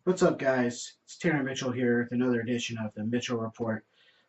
What's up, guys? It's Tanner Mitchell here with another edition of the Mitchell Report.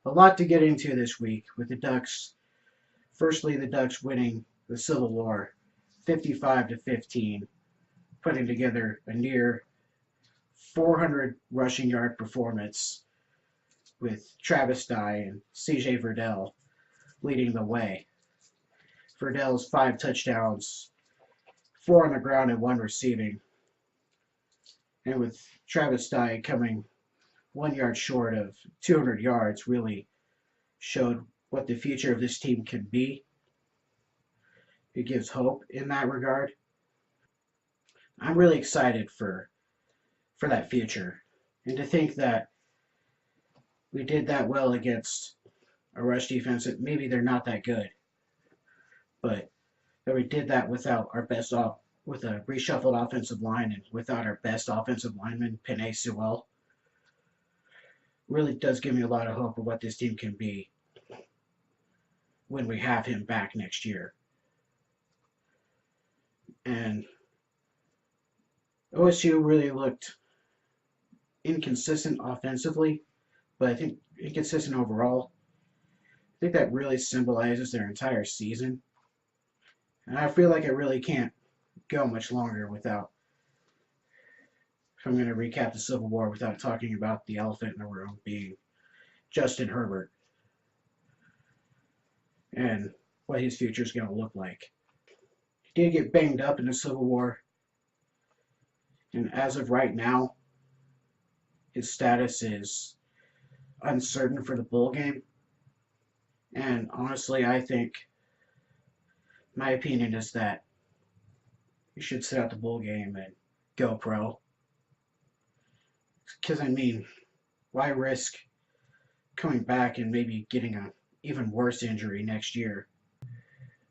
A lot to get into this week with the Ducks. Firstly, the Ducks winning the Civil War 55 to 15, putting together a near 400 rushing yard performance with Travis Dye and CJ Verdell leading the way. Verdell's 5 touchdowns, 4 on the ground and 1 receiving, and with Travis Dye coming 1 yard short of 200 yards, really showed what the future of this team can be. It gives hope in that regard. I'm really excited for that future, and to think that we did that well against a rush defense that maybe they're not that good, but that we did that without our best off with a reshuffled offensive line and without our best offensive lineman, Penei Sewell, really does give me a lot of hope of what this team can be when we have him back next year. And OSU really looked inconsistent offensively, but I think inconsistent overall. I think that really symbolizes their entire season. And I feel like it really can't go much longer without, if I'm going to recap the Civil War, without talking about the elephant in the room being Justin Herbert and what his future is going to look like. He did get banged up in the Civil War, and as of right now, his status is uncertain for the bowl game. And honestly, I think my opinion is that you should sit out the bowl game and go pro. Because, I mean, why risk coming back and maybe getting an even worse injury next year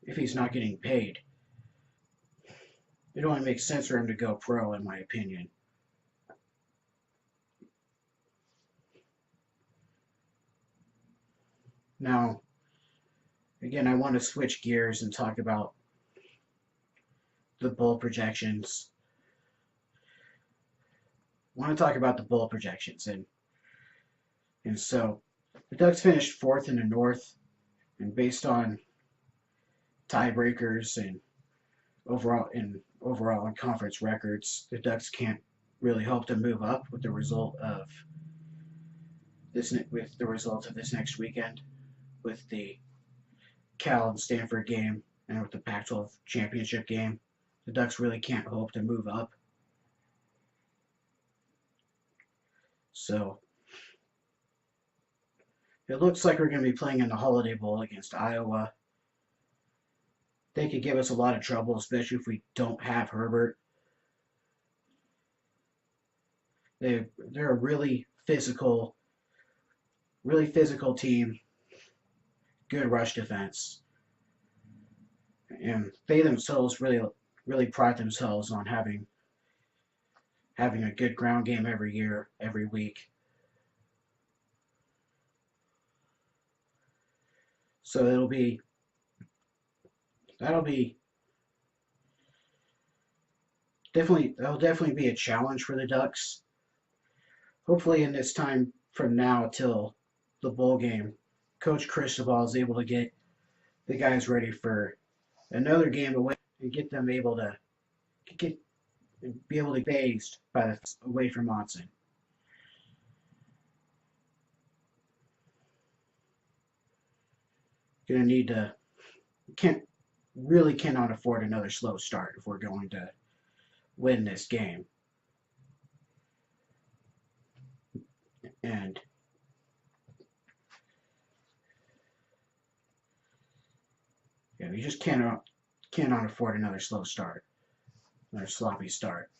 if he's not getting paid? It only makes sense for him to go pro, in my opinion. Now, again, I want to switch gears and talk about the bowl projections. I want to talk about the bowl projections, and so the Ducks finished fourth in the North, and based on tiebreakers and overall and conference records, the Ducks can't really hope to move up with the result of this next weekend with the Cal and Stanford game and with the Pac-12 championship game. The Ducks really can't hope to move up. So it looks like we're going to be playing in the Holiday Bowl against Iowa. They could give us a lot of trouble, especially if we don't have Herbert. They're a really physical team, good rush defense, and they themselves really pride themselves on having a good ground game every year, every week. So that'll be definitely be a challenge for the Ducks. Hopefully, in this time from now till the bowl game, Coach Cristobal is able to get the guys ready for another game away and get them able to be able to be phased by the away from Monson. Gonna need to cannot afford another slow start if we're going to win this game. And yeah, we just cannot afford another slow start, another sloppy start.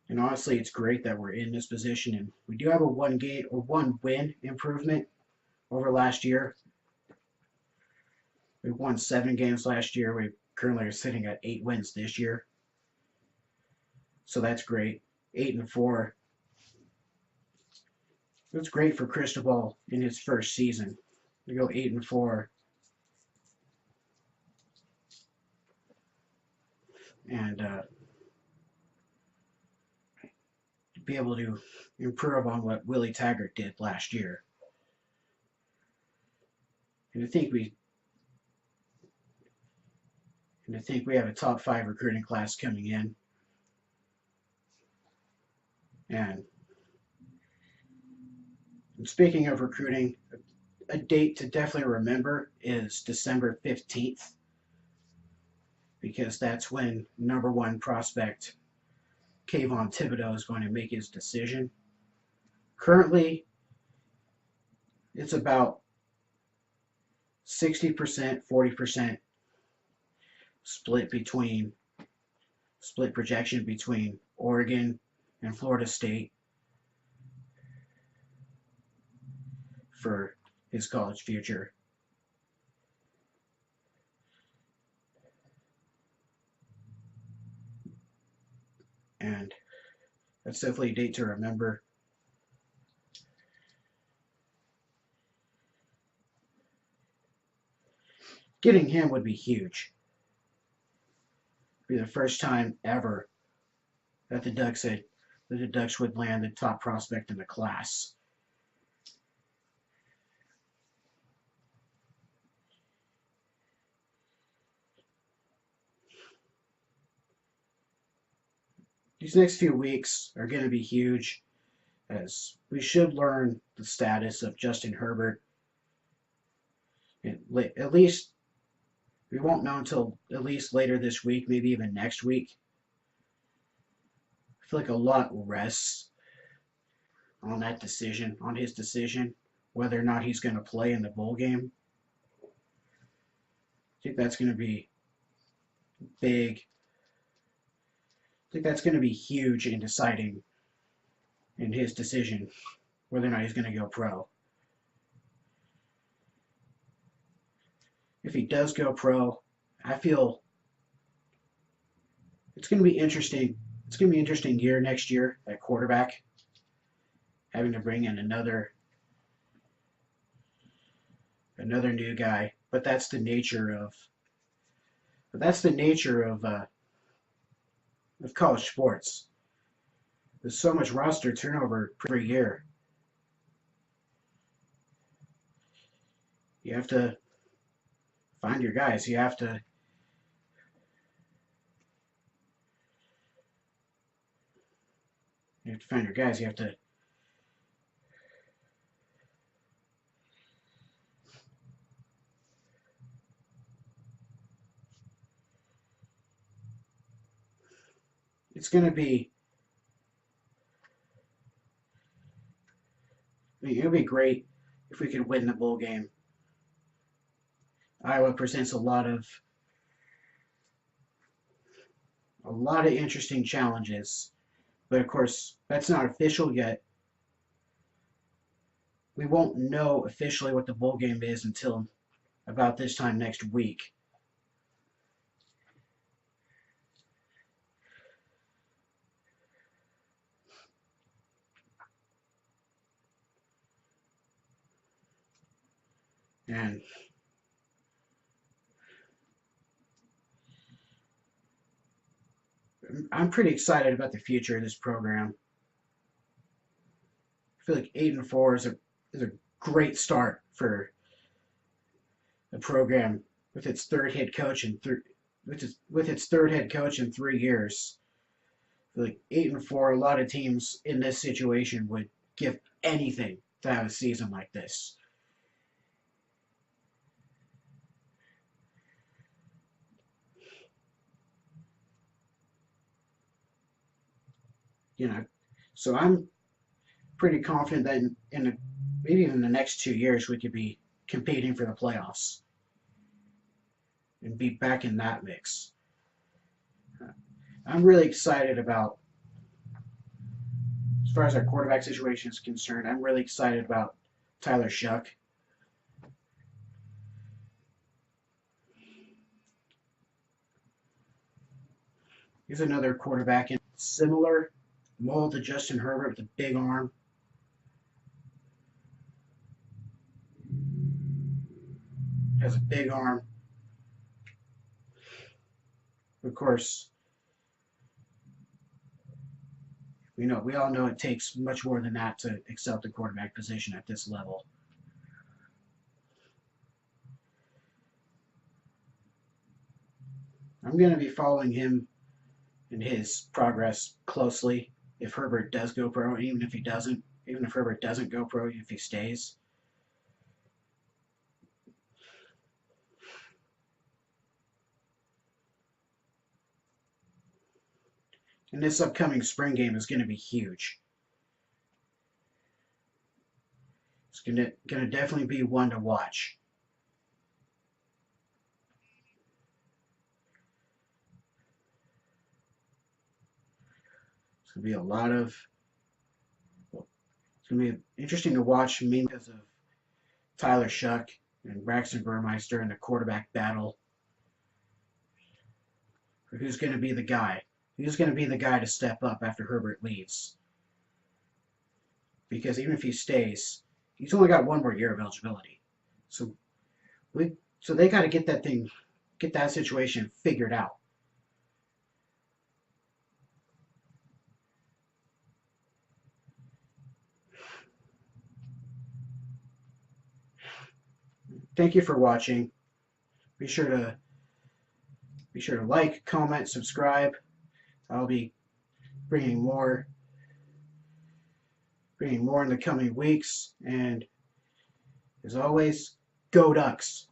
And honestly, it's great that we're in this position, and we do have a one win improvement over last year. We won 7 games last year. We currently are sitting at 8 wins this year, so that's great. 8-4. That's great for Cristobal in his first season to go 8-4. And be able to improve on what Willie Taggart did last year. And I think we have a top 5 recruiting class coming in. And speaking of recruiting, a date to definitely remember is December 15th, because that's when #1 prospect Kayvon Thibodeau is going to make his decision. Currently, it's about 60%, 40% split projection between Oregon and Florida State for his college future. And that's definitely a date to remember. Getting him would be huge. It'd be the first time ever that the Ducks would land the top prospect in the class. These next few weeks are going to be huge, as we should learn the status of Justin Herbert. At least we won't know until at least later this week, maybe even next week. I feel like a lot rests on his decision, whether or not he's going to play in the bowl game. I think that's going to be big. I think that's going to be huge in deciding in his decision whether or not he's going to go pro. If he does go pro, I feel it's going to be interesting. It's going to be an interesting year next year at quarterback, having to bring in another new guy. But that's the nature of college sports. There's so much roster turnover per year. You have to find your guys. You have to find your guys. You have to it's going to be it would be great if we could win the bowl game. Iowa presents a lot of interesting challenges, but of course that's not official yet. We won't know officially what the bowl game is until about this time next week. And I'm pretty excited about the future of this program. I feel like 8-4 is a great start for the program with its third head coach in 3 years. I feel like 8-4, a lot of teams in this situation would give anything to have a season like this. So I'm pretty confident that maybe even the next 2 years we could be competing for the playoffs and be back in that mix. I'm really excited about, as far as our quarterback situation is concerned, I'm really excited about Tyler Shough. He's another quarterback in similar mold to Justin Herbert with a big arm. Has a big arm. Of course, We all know it takes much more than that to excel at the quarterback position at this level. I'm going to be following him and his progress closely if Herbert does go pro, even if he doesn't, even if Herbert doesn't go pro, if he stays. And this upcoming spring game is going to be huge. It's going to definitely be one to watch. It's going to be a lot of. It's going to be interesting to watch, mainly because of Tyler Shuck and Braxton Burmeister in the quarterback battle. For who's going to be the guy? Who's going to be the guy to step up after Herbert leaves? Because even if he stays, he's only got one more year of eligibility. So they got to get that situation figured out. Thank you for watching. Be sure to like, comment, subscribe. I'll be bringing more in the coming weeks. And as always, go Ducks!